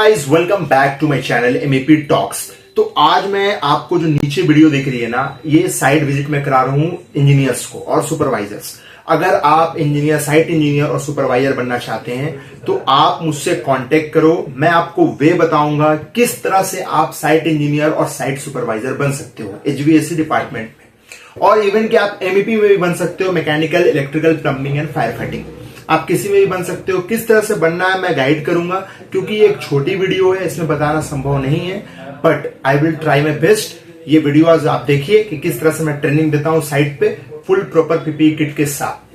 Guys welcome back to my channel MAP talks. तो आज मैं आपको जो नीचे वीडियो दिख रही है ना, ये साइट विजिट में करा रहा हूं इंजीनियर्स को और सुपरवाइजर्स। अगर आप इंजीनियर, साइट इंजीनियर और सुपरवाइजर बनना चाहते हैं तो आप मुझसे कांटेक्ट करो। मैं आपको वे बताऊंगा किस तरह से आप साइट इंजीनियर और साइट सुपरवाइजर बन सकते हो एचवीएसी डिपार्टमेंट में, और इवन कि आप एमईपी में भी बन सकते हो, mechanical, electrical, plumbing and fire fighting. आप किसी में भी बन सकते हो। किस तरह से बनना है मैं गाइड करूंगा, क्योंकि ये एक छोटी वीडियो है, इसमें बताना संभव नहीं है, but I will try my best. ये वीडियो आज आप देखिए कि किस तरह से मैं ट्रेनिंग देता हूं साइट पे फुल प्रॉपर पीपीई किट के साथ।